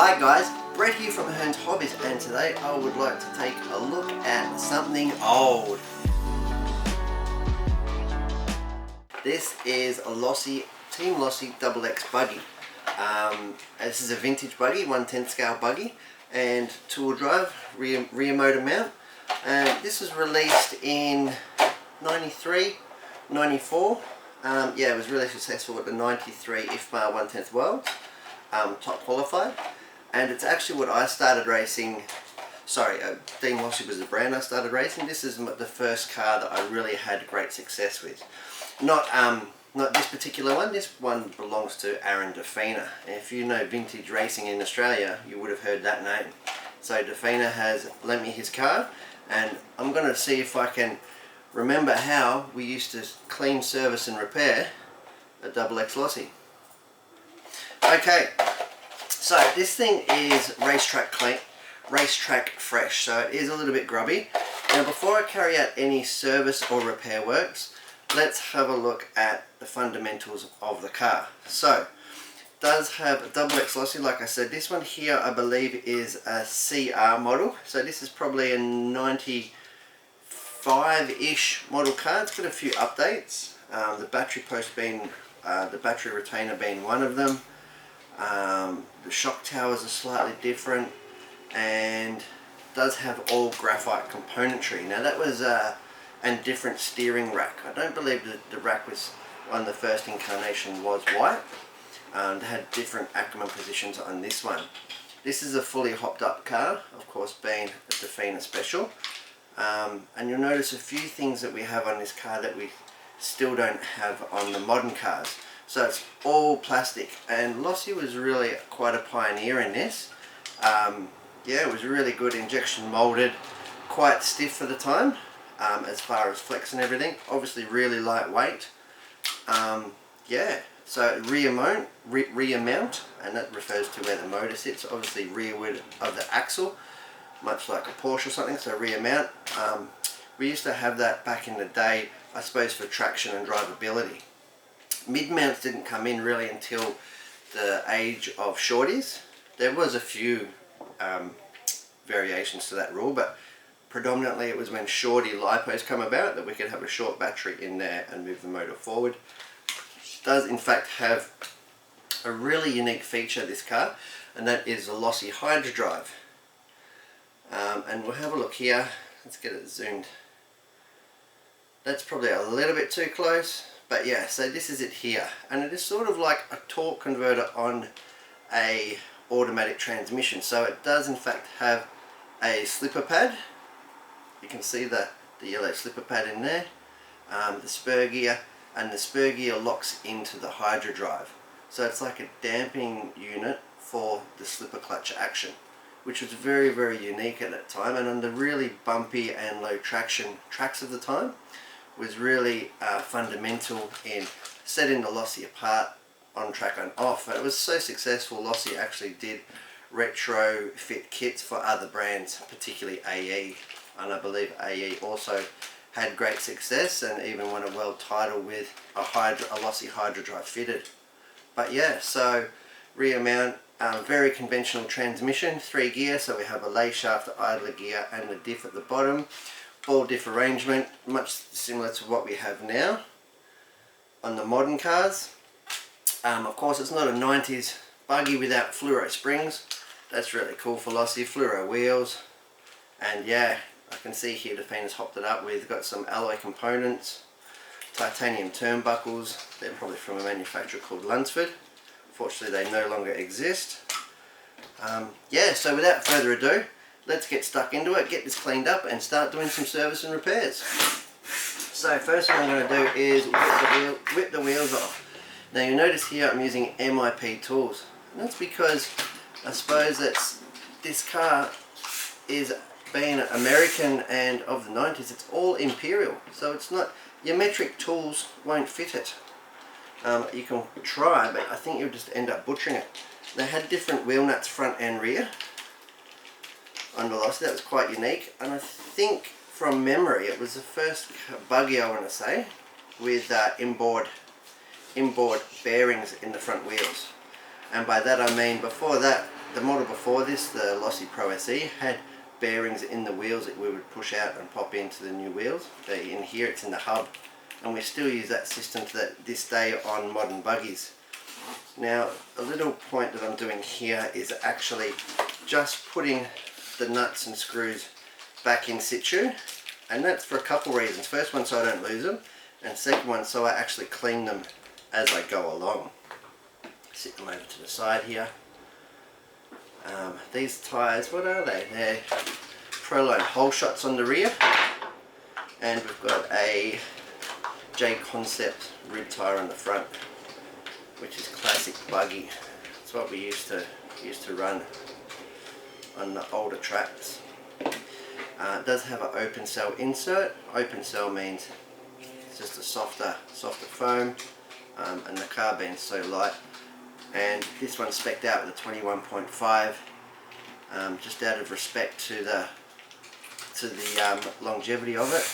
Hi guys, Brett here from Hearns Hobbies, and today I would like to take a look at something old. This is a Team Losi XX buggy. This is a vintage buggy, 1/10 scale buggy, and two-wheel drive, rear motor mount. This was released in 93, 94. Yeah, it was really successful at the 93 IFMA 1/10 World, top qualified. And it's actually what I started racing. Sorry, Team Losi was the brand I started racing. This is the first car that I really had great success with. Not this particular one. This one belongs to Aaron Defina. If you know vintage racing in Australia, you would have heard that name. So Defina has lent me his car, and I'm going to see if I can remember how we used to clean, service and repair a XX Losi. Okay. So this thing is racetrack clean, racetrack fresh, so it is a little bit grubby. Now before I carry out any service or repair works, let's have a look at the fundamentals of the car. So, it does have a XX Losi, like I said. This one here I believe is a CR model, so this is probably a 95-ish model car. It's got a few updates, the battery post being, the battery retainer being one of them. The shock towers are slightly different, and does have all graphite componentry. Now that was and different steering rack. I don't believe that the rack was on the first incarnation was white. They had different Ackerman positions on this one. This is a fully hopped up car, of course being a Defina special. And you'll notice a few things that we have on this car that we still don't have on the modern cars. So it's all plastic, and Losi was really quite a pioneer in this. Yeah, it was really good, injection molded, quite stiff for the time, as far as flex and everything. Obviously really lightweight. Yeah, so rear mount, and that refers to where the motor sits, obviously rearward of the axle, much like a Porsche or something, so rear mount. We used to have that back in the day, I suppose, for traction and drivability. Mid mounts didn't come in really until the age of shorties. There was a few variations to that rule, but predominantly it was when shorty lipos come about that we could have a short battery in there and move the motor forward. It does in fact have a really unique feature, this car, and that is the Losi Hydro Drive. And we'll have a look here. Let's get it zoomed. That's probably a little bit too close. But yeah, so this is it here, and it is sort of like a torque converter on a automatic transmission. So it does in fact have a slipper pad. You can see the yellow slipper pad in there, the spur gear, and the spur gear locks into the hydro drive. So it's like a damping unit for the slipper clutch action, which was very, very unique at that time, and on the really bumpy and low traction tracks of the time, was really fundamental in setting the Losi apart on track and off. And it was so successful, Losi actually did retrofit kits for other brands, particularly AE, and I believe AE also had great success and even won a world title with a Losi Hydro Drive fitted. But yeah, so rear mount, very conventional transmission, 3 gear, so we have a lay shaft, the idler gear, and the diff at the bottom. Ball diff arrangement, much similar to what we have now on the modern cars. Of course, it's not a 90s buggy without fluoro springs. That's really cool for Losi. Fluoro wheels, and yeah, I can see here Defina's hopped it up with, got some alloy components, titanium turnbuckles. They're probably from a manufacturer called Lunsford. Fortunately, they no longer exist. Yeah, so without further ado, let's get stuck into it, get this cleaned up, and start doing some service and repairs. So first thing I'm going to do is whip the wheels off. Now you notice here I'm using MIP tools. And that's because I suppose this car is being American and of the 90s, it's all Imperial. So it's not, your metric tools won't fit it. You can try, but I think you'll just end up butchering it. They had different wheel nuts front and rear on the Losi. That was quite unique, and I think from memory it was the first buggy, I want to say, with inboard bearings in the front wheels. And by that I mean, before that the model before this, the Losi Pro SE, had bearings in the wheels that we would push out and pop into the new wheels. In here it's in the hub, and we still use that system to this day on modern buggies. Now, a little point that I'm doing here is actually just putting the nuts and screws back in situ, and that's for a couple reasons. First one, so I don't lose them, and second one, so I actually clean them as I go along. Sit them over to the side here. These tyres, what are they? They're Proline hole shots on the rear, and we've got a J Concept rib tyre on the front, which is classic buggy. It's what we used to run on the older tracks. It does have an open cell insert. Open cell means it's just a softer foam, and the carbine's so light. And this one's spec'd out with a 21.5, just out of respect to the longevity of it.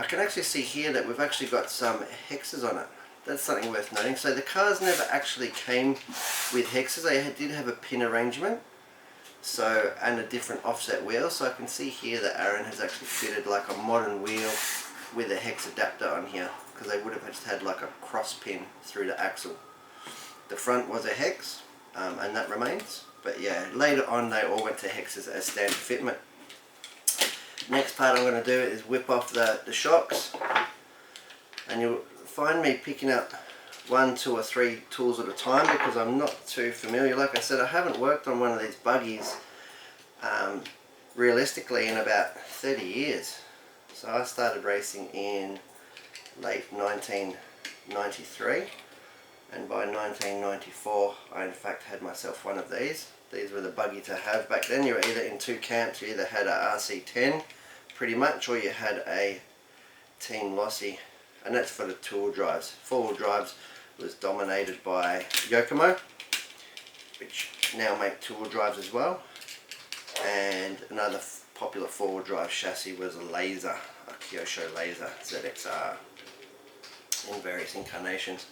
I can actually see here that we've actually got some hexes on it. That's something worth noting. So the cars never actually came with hexes. They did have a pin arrangement, so, and a different offset wheel. So I can see here that Aaron has actually fitted like a modern wheel with a hex adapter on here, because they would have just had like a cross pin through the axle. The front was a hex, and that remains. But yeah, later on they all went to hexes as standard fitment. Next part I'm going to do is whip off the shocks, and you'll find me picking up 1, 2 or 3 tools at a time, because I'm not too familiar. Like I said, I haven't worked on one of these buggies realistically in about 30 years. So I started racing in late 1993, and by 1994 I in fact had myself one of these. These were the buggy to have back then. You were either in two camps. You either had a RC10 pretty much, or you had a Team Losi, and that's for the two-wheel drives. Four-wheel drives was dominated by Yokomo, which now make two-wheel drives as well, and another popular four-wheel drive chassis was a Laser, a Kyosho Laser ZXR in various incarnations.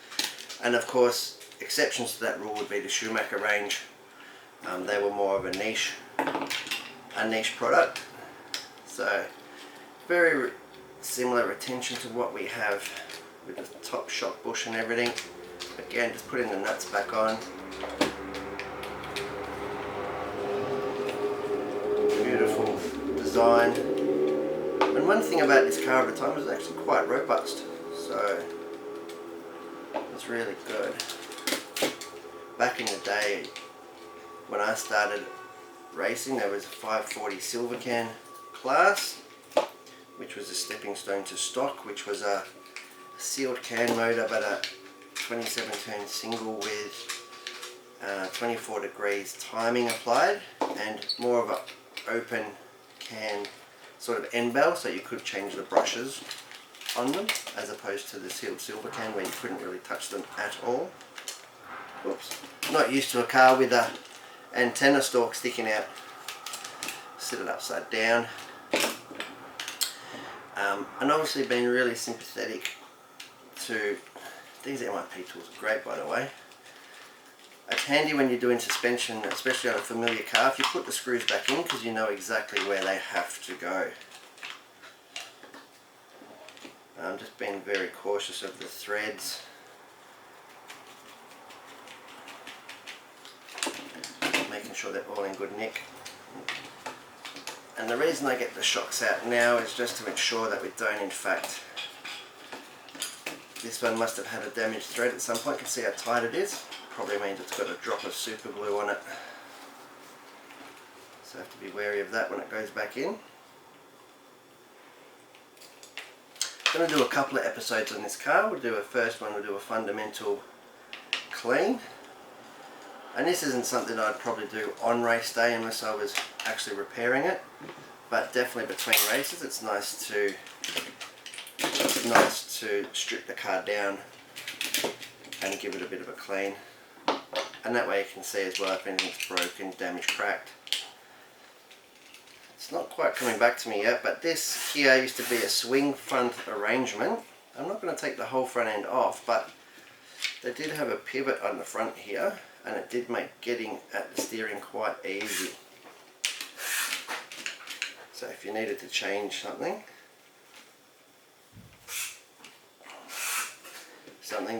And of course, exceptions to that rule would be the Schumacher range. They were more of a niche product, so very similar retention to what we have with the top shock bush and everything. Again, just putting the nuts back on. Beautiful design. And one thing about this car at the time was actually quite robust, so it's really good. Back in the day, when I started racing, there was a 540 Silver Can class, which was a stepping stone to stock, which was a sealed can motor, but a 27-turn single with 24 degrees timing applied, and more of an open can sort of end bell, so you could change the brushes on them, as opposed to the sealed Silver Can where you couldn't really touch them at all. Oops. Not used to a car with a antenna stalk sticking out. Sit it upside down. And obviously been really sympathetic to these MIP tools. Are great, by the way. It's handy when you're doing suspension, especially on a familiar car, if you put the screws back in, because you know exactly where they have to go. I'm just being very cautious of the threads. Making sure they're all in good nick. And the reason I get the shocks out now is just to ensure that we don't, in fact, this one must have had a damaged thread at some point. You can see how tight it is. Probably means it's got a drop of super glue on it. So I have to be wary of that when it goes back in. I'm going to do a couple of episodes on this car. We'll do a first one, we'll do a fundamental clean. And this isn't something I'd probably do on race day unless I was actually repairing it. But definitely between races, it's nice to strip the car down and give it a bit of a clean. And that way you can see as well if anything's broken, damaged, cracked. It's not quite coming back to me yet, but this here used to be a swing front arrangement. I'm not going to take the whole front end off, but they did have a pivot on the front here, and it did make getting at the steering quite easy. So if you needed to change something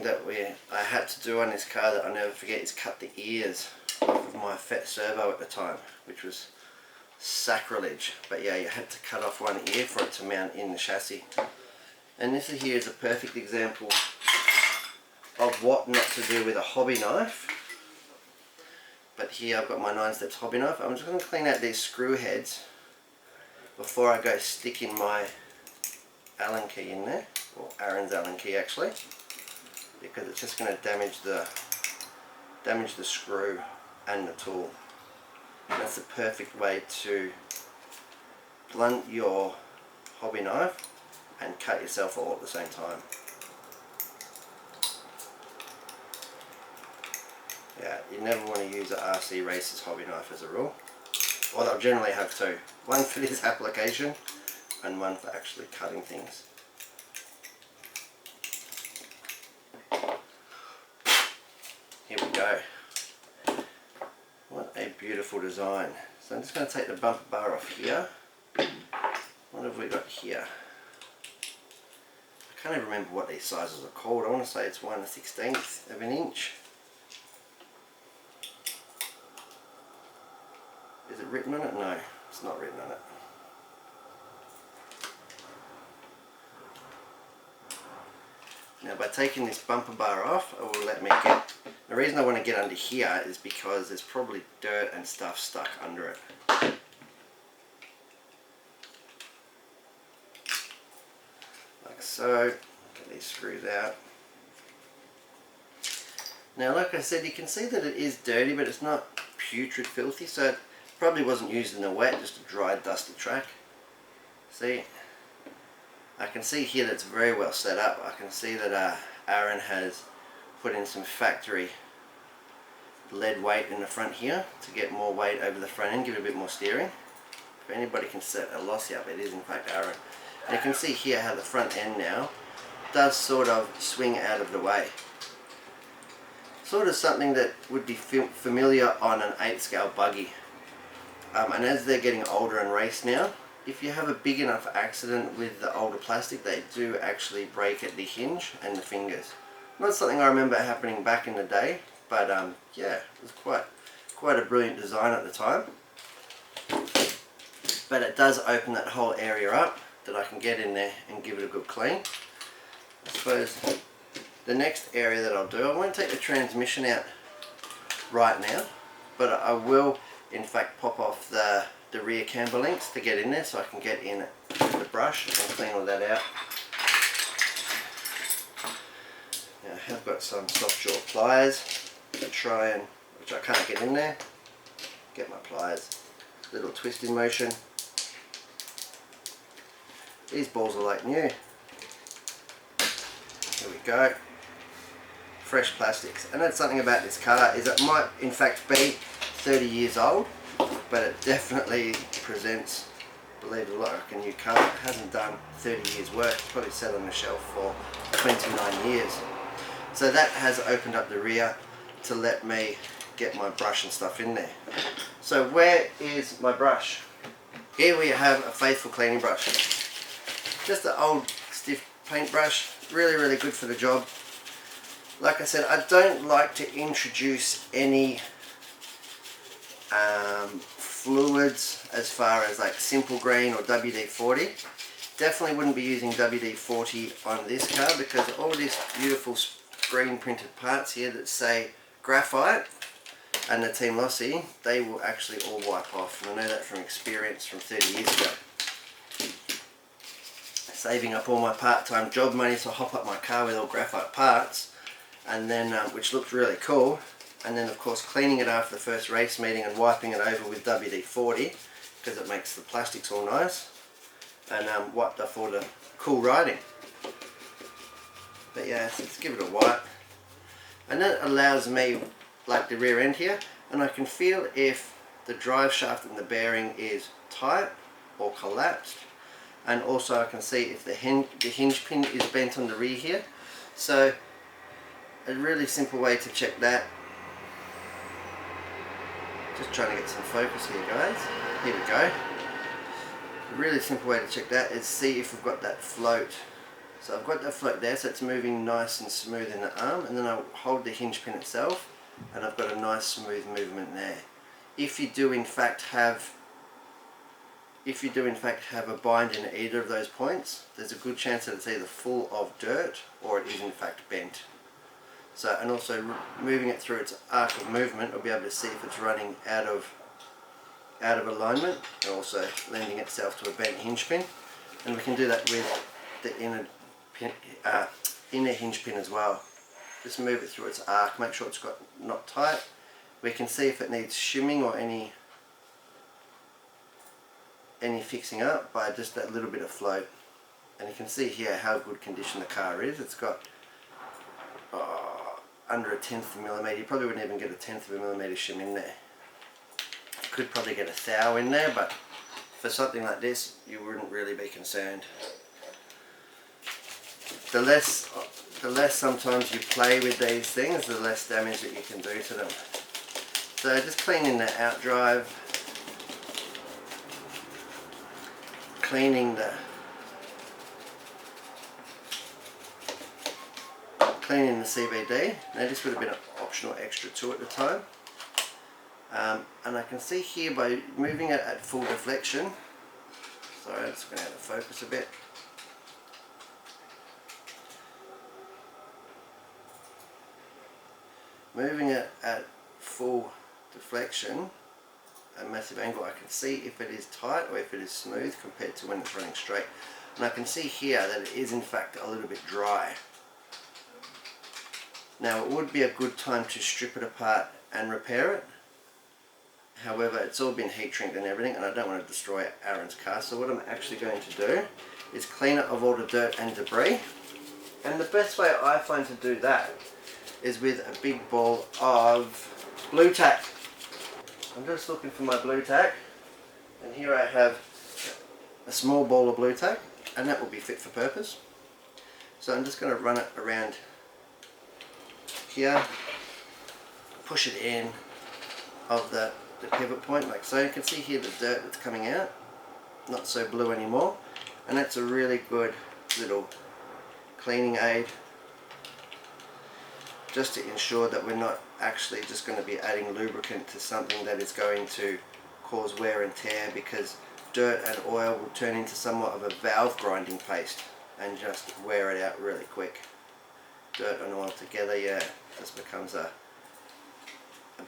that I had to do on this car that I'll never forget is cut the ears off of my Fet servo at the time, which was sacrilege. But yeah, you had to cut off one ear for it to mount in the chassis. And this here is a perfect example of what not to do with a hobby knife. But here I've got my 9 steps hobby knife. I'm just going to clean out these screw heads before I go sticking my Allen key in there, or Aaron's Allen key actually, because it's just going to damage the screw and the tool. And that's the perfect way to blunt your hobby knife and cut yourself all at the same time. Yeah, you never want to use an RC Racer's hobby knife as a rule. Well, they'll generally have two. One for this application and one for actually cutting things. Here we go. What a beautiful design. So I'm just going to take the bumper bar off here. What have we got here? I can't even remember what these sizes are called. I want to say it's 1/16 of an inch. Is it written on it? No, it's not written on it. Now by taking this bumper bar off, it will let me get... The reason I want to get under here is because there's probably dirt and stuff stuck under it. Like so. Get these screws out. Now like I said, you can see that it is dirty, but it's not putrid filthy, so it probably wasn't used in the wet, just a dry dusty track. See, I can see here that it's very well set up. I can see that Aaron has put in some factory lead weight in the front here to get more weight over the front end, give it a bit more steering. If anybody can set a Losi up, it is in fact Aaron. And you can see here how the front end now does sort of swing out of the way. Sort of something that would be familiar on an 8 scale buggy. And as they're getting older and race now, if you have a big enough accident with the older plastic, they do actually break at the hinge and the fingers. Not something I remember happening back in the day, but yeah, it was quite a brilliant design at the time. But it does open that whole area up that I can get in there and give it a good clean. I suppose the next area that I'll do, I won't take the transmission out right now, but I will in fact pop off the rear camber links to get in there so I can get in with the brush and clean all that out. Now I have got some soft jaw pliers to try and, which I can't get in there, get my pliers, little twisting motion. These balls are like new. Here we go. Fresh plastics. And that's something about this car, is it might in fact be 30 years old, but it definitely presents, believe it or not, like a new car. It hasn't done 30 years work. It's probably sat on the shelf for 29 years. So that has opened up the rear to let me get my brush and stuff in there. So where is my brush? Here we have a faithful cleaning brush. Just an old stiff paintbrush, really good for the job. Like I said, I don't like to introduce any fluids as far as like simple green or WD-40. Definitely wouldn't be using WD-40 on this car because all these beautiful screen printed parts here that say graphite and the Team Losi, they will actually all wipe off. And I know that from experience from 30 years ago. Saving up all my part-time job money to hop up my car with all graphite parts, and then which looked really cool, and then of course cleaning it after the first race meeting and wiping it over with WD-40 because it makes the plastics all nice, and wiped off all the cool riding. But yeah, so let's give it a wipe, and that allows me, like the rear end here, and I can feel if the drive shaft and the bearing is tight or collapsed. And also I can see if the hinge pin is bent on the rear here. So a really simple way to check that Just trying to get some focus here, guys. Here we go. A really simple way to check that is see if we've got that float. So I've got that float there, so it's moving nice and smooth in the arm, and then I'll hold the hinge pin itself, and I've got a nice smooth movement there. If you do in fact have a bind in either of those points, there's a good chance that it's either full of dirt or it is in fact bent. So, and also moving it through its arc of movement, we'll be able to see if it's running out of alignment, and also lending itself to a bent hinge pin. And we can do that with the inner hinge pin as well. Just move it through its arc, make sure it's got not tight. We can see if it needs shimming or any fixing up by just that little bit of float. And you can see here how good condition the car is. It's got under 1/10 of a millimetre. You probably wouldn't even get 1/10 of a millimetre shim in there. You could probably get a thou in there, but for something like this you wouldn't really be concerned. The less sometimes you play with these things, the less damage that you can do to them. So just cleaning the out drive, cleaning the CVD. Now this would have been an optional extra too at the time. And I can see here by moving it at full deflection, sorry, I'm just going to have to focus a bit. Moving it at full deflection, a massive angle, I can see if it is tight or if it is smooth compared to when it's running straight. And I can see here that it is in fact a little bit dry. Now it would be a good time to strip it apart and repair it. However, it's all been heat treated and everything, and I don't want to destroy Aaron's car. So what I'm actually going to do is clean it of all the dirt and debris. And the best way I find to do that is with a big ball of blue tack. I'm just looking for my blue tack, and here I have a small ball of blue tack, and that will be fit for purpose. So I'm just going to run it around here, push it in of the pivot point like so. You can see here the dirt that's coming out, not so blue anymore, and that's a really good little cleaning aid, just to ensure that we're not actually just going to be adding lubricant to something that is going to cause wear and tear, because dirt and oil will turn into somewhat of a valve grinding paste and just wear it out really quick. Dirt and oil together, yeah, just becomes a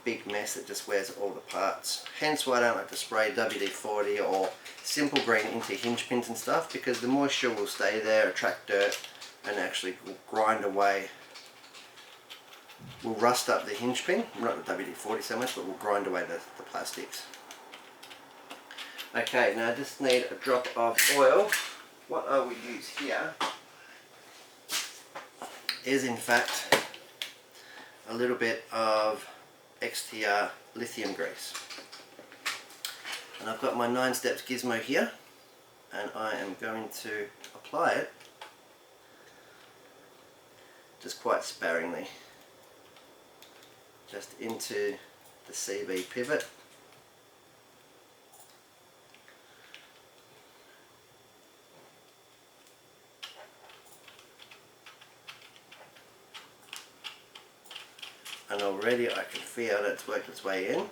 big mess that just wears all the parts. Hence why I don't like to spray WD-40 or simple green into hinge pins and stuff, because the moisture will stay there, attract dirt, and actually will grind away. Will rust up the hinge pin, not the WD-40 so much, but will grind away the plastics. Okay, now I just need a drop of oil. What I will use here is in fact a little bit of XTR lithium grease. And I've got my 9 steps gizmo here, and I am going to apply it just quite sparingly, just into the CV pivot. And already I can feel that it's worked its way in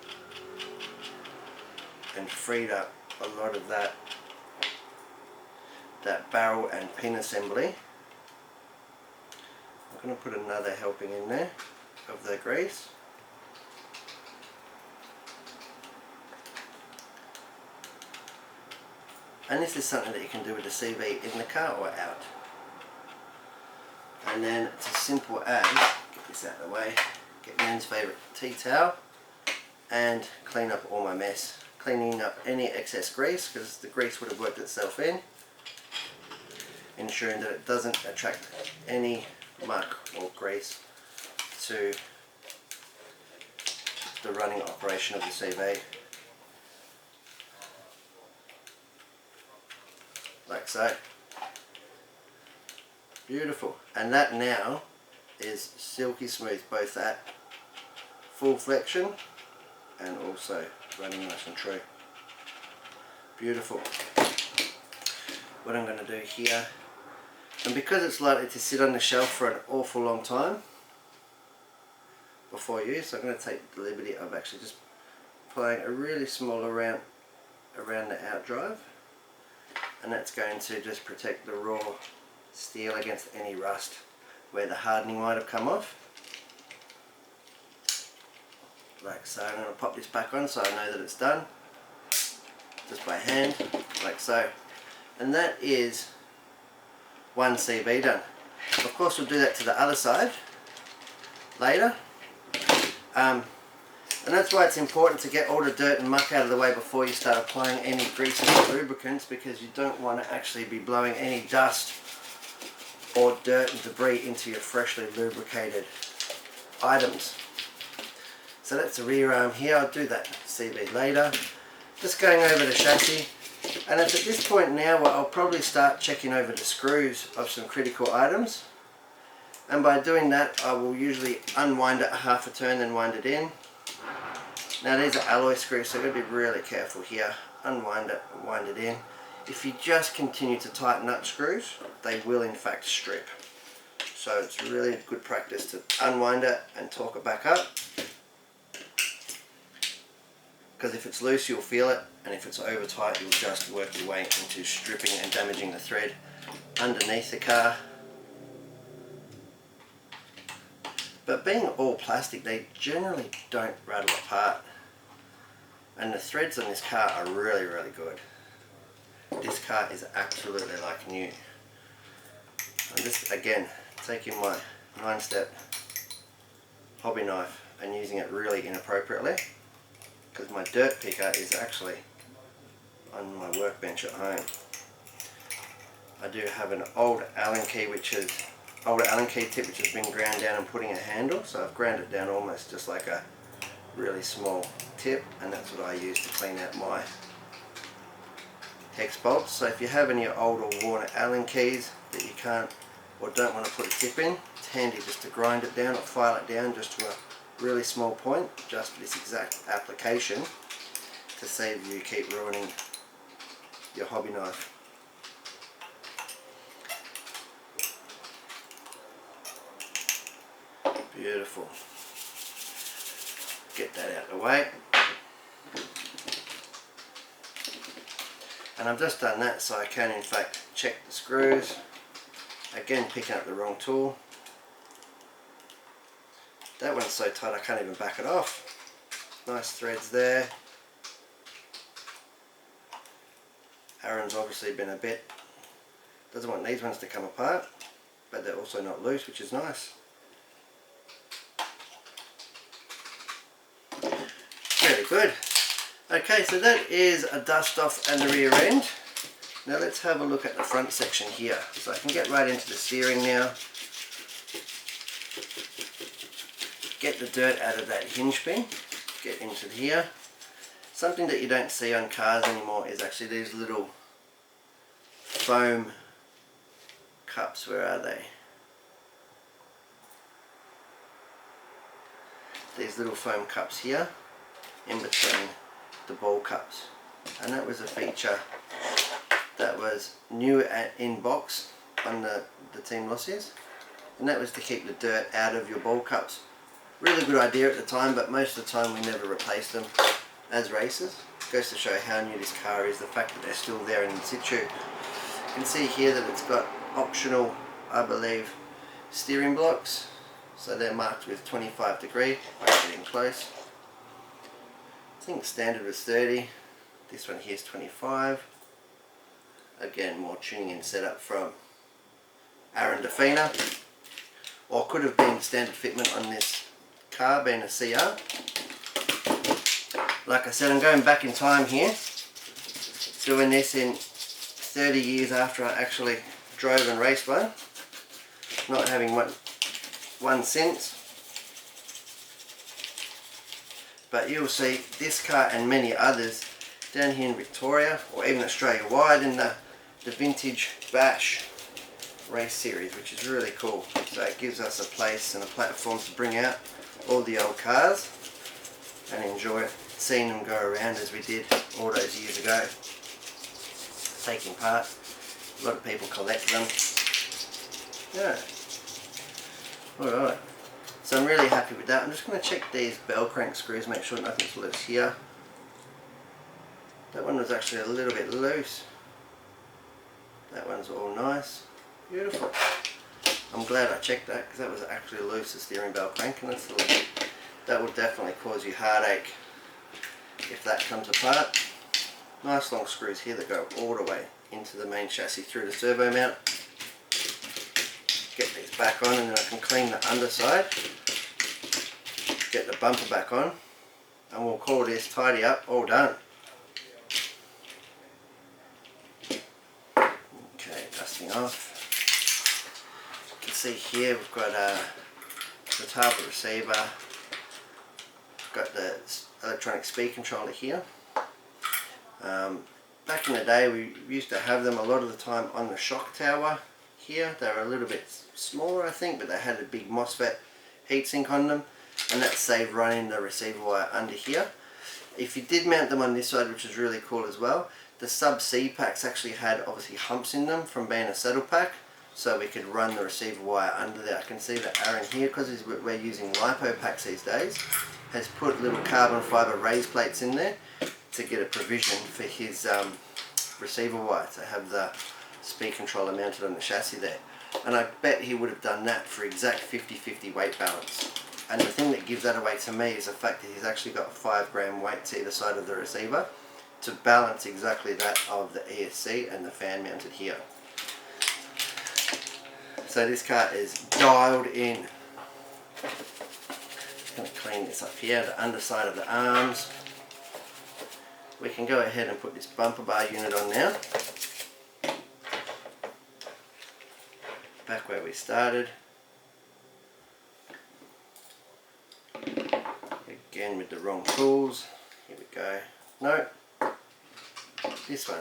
and freed up a lot of that barrel and pin assembly. I'm going to put another helping in there of the grease. And this is something that you can do with the CV in the car or out. And then it's as simple as, get this out of the way, get Man's favourite tea towel and clean up all my mess. Cleaning up any excess grease, because the grease would have worked itself in. Ensuring that it doesn't attract any muck or grease to the running operation of the CV. Like so. Beautiful. And that now is silky smooth, both at full flexion and also running nice and true. Beautiful. What I'm going to do here, and because it's likely to sit on the shelf for an awful long time before use, so I'm going to take the liberty of actually just applying a really small amount around the outdrive, and that's going to just protect the raw steel against any rust where the hardening might have come off. Like so. I'm going to pop this back on so I know that it's done, just by hand, like so. And that is one CB done. Of course we'll do that to the other side later. And that's why it's important to get all the dirt and muck out of the way before you start applying any greases or lubricants, because you don't want to actually be blowing any dust or dirt and debris into your freshly lubricated items. So that's the rear arm here. I'll do that CB later. Just going over the chassis, and it's at this point now where I'll probably start checking over the screws of some critical items, and by doing that I will usually unwind it a half a turn and wind it in. Now these are alloy screws, so you've got to be really careful here. Unwind it and wind it in. If you just continue to tighten up screws, they will in fact strip. So it's really good practice to unwind it and torque it back up, because if it's loose you'll feel it, and if it's over tight you'll just work your way into stripping and damaging the thread underneath the car. But being all plastic, they generally don't rattle apart, and the threads on this car are really good. This car is absolutely like new. I'm just again taking my 9-step hobby knife and using it really inappropriately, because my dirt picker is actually on my workbench at home. I do have an old Allen key tip which has been ground down and putting a handle, so I've ground it down almost just like a really small tip, and that's what I use to clean out my hex bolts. So if you have any old or worn Allen keys that you can't or don't want to put a tip in, it's handy just to grind it down or file it down just to a really small point, just for this exact application, to save you keep ruining your hobby knife. Beautiful. Get that out of the way. And I've just done that so I can in fact check the screws. Again, picking up the wrong tool. That one's so tight I can't even back it off. Nice threads there. Aaron's obviously been a bit, doesn't want these ones to come apart, but they're also not loose, which is nice. Very good. Okay, so that is a dust off and the rear end. Now let's have a look at the front section here. So I can get right into the steering now. Get the dirt out of that hinge pin. Get into here. Something that you don't see on cars anymore is actually these little foam cups. Where are they? These little foam cups here in between the ball cups, and that was a feature that was new in box on the Team Losi's, and that was to keep the dirt out of your ball cups. Really good idea at the time, but most of the time we never replaced them as racers. Goes to show how new this car is, the fact that they're still there in situ. You can see here that it's got optional, I believe, steering blocks, so they're marked with 25 degree. I'm getting close. I think standard was 30, this one here is 25. Again, more tuning in setup from Aaron Defina, or could have been standard fitment on this car being a CR. Like I said, I'm going back in time here, doing this in 30 years after I actually drove and raced one, not having one since. But you'll see this car and many others down here in Victoria, or even Australia wide, in the vintage bash race series, which is really cool. So it gives us a place and a platform to bring out all the old cars and enjoy it seeing them go around as we did all those years ago, taking part. A lot of people collect them. Yeah. Alright, so I'm really happy with that. I'm just going to check these bell crank screws, make sure nothing's loose here. That one was actually a little bit loose. That one's all nice. Beautiful. I'm glad I checked that because that was actually loose, the steering bell crank, and that will definitely cause you heartache if that comes apart. Nice long screws here that go all the way into the main chassis through the servo mount. Get these back on and then I can clean the underside. Get the bumper back on and we'll call this tidy up, all done. Okay, dusting off. You can see here we've got the table receiver. We've got the electronic speed controller here. Back in the day we used to have them a lot of the time on the shock tower here. They were a little bit smaller I think, but they had a big MOSFET heatsink on them, and that saved running the receiver wire under here. If you did mount them on this side, which is really cool as well, the sub C packs actually had obviously humps in them from being a saddle pack, so we could run the receiver wire under there. I can see that Aaron here, because we're using lipo packs these days, has put little carbon fibre raise plates in there to get a provision for his receiver wire to have the speed controller mounted on the chassis there. And I bet he would have done that for exact 50-50 weight balance. And the thing that gives that away to me is the fact that he's actually got 5 gram weights either side of the receiver to balance exactly that of the ESC and the fan mounted here. So this car is dialed in. Just going to clean this up here, the underside of the arms. We can go ahead and put this bumper bar unit on now. Back where we started. Again with the wrong tools. Here we go. No. This one.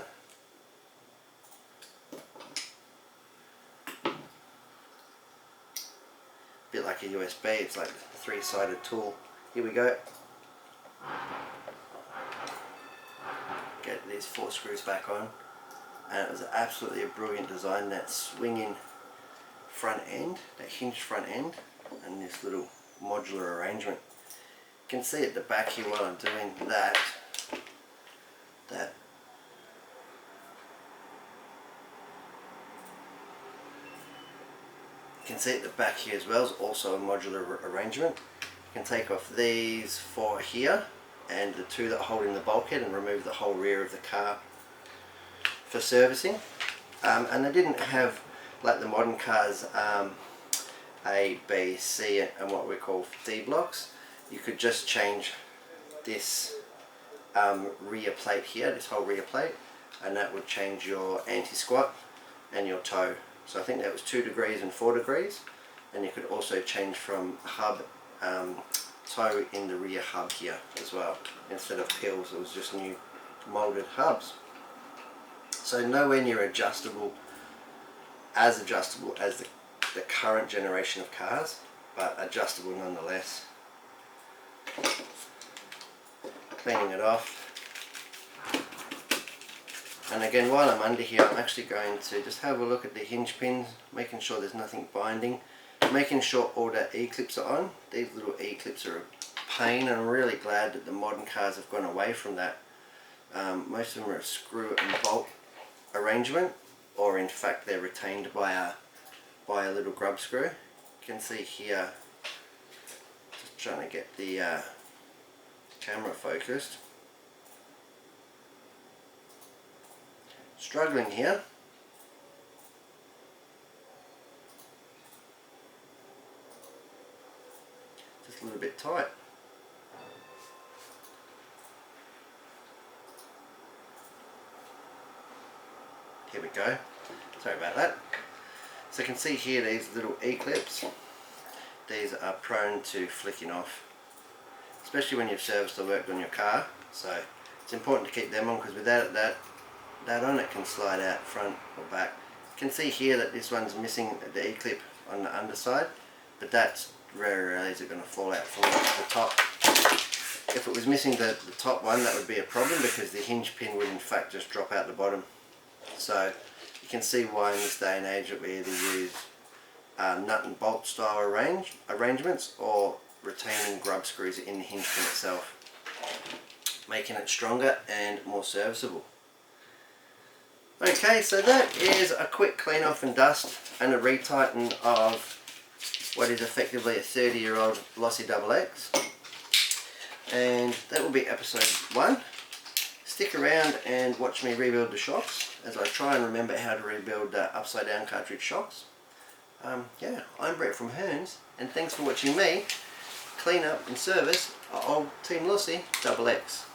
Bit like a USB, it's like a 3-sided tool. Here we go. Get these 4 screws back on, and it was absolutely a brilliant design, that swinging front end, that hinged front end, and this little modular arrangement. You can see at the back here while I'm doing that you can see at the back here as well is also a modular arrangement. You can take off these 4 here and the 2 that hold in the bulkhead and remove the whole rear of the car for servicing. And they didn't have, like the modern cars, A, B, C and what we call D blocks. You could just change this rear plate here, this whole rear plate, and that would change your anti-squat and your toe. So I think that was 2 degrees and 4 degrees, and you could also change from hub toe in the rear hub here as well. Instead of pills, it was just new molded hubs. So nowhere near adjustable as the current generation of cars, but adjustable nonetheless. Cleaning it off. And again, while I'm under here, I'm actually going to just have a look at the hinge pins, making sure there's nothing binding, making sure all the E-clips are on. These little E-clips are a pain, and I'm really glad that the modern cars have gone away from that. Most of them are a screw and bolt arrangement, or in fact they're retained by a little grub screw. You can see here, just trying to get the camera focused. Struggling here. Just a little bit tight. Here we go. Sorry about that. So you can see here these little E-clips. These are prone to flicking off, especially when you've serviced or worked on your car. So it's important to keep them on, because without that on, it can slide out front or back. You can see here that this one's missing the E-clip on the underside, but that's very rarely is it going to fall out from the top. If it was missing the top one, that would be a problem because the hinge pin would in fact just drop out the bottom. So you can see why in this day and age that we either use nut and bolt style arrangements or retaining grub screws in the hinge pin itself, making it stronger and more serviceable. Okay, so that is a quick clean off and dust and a retighten of what is effectively a 30-year-old Losi XX. And that will be episode 1. Stick around and watch me rebuild the shocks as I try and remember how to rebuild upside down cartridge shocks. Yeah, I'm Brett from Hearns, and thanks for watching me clean up and service our old Team Losi XX.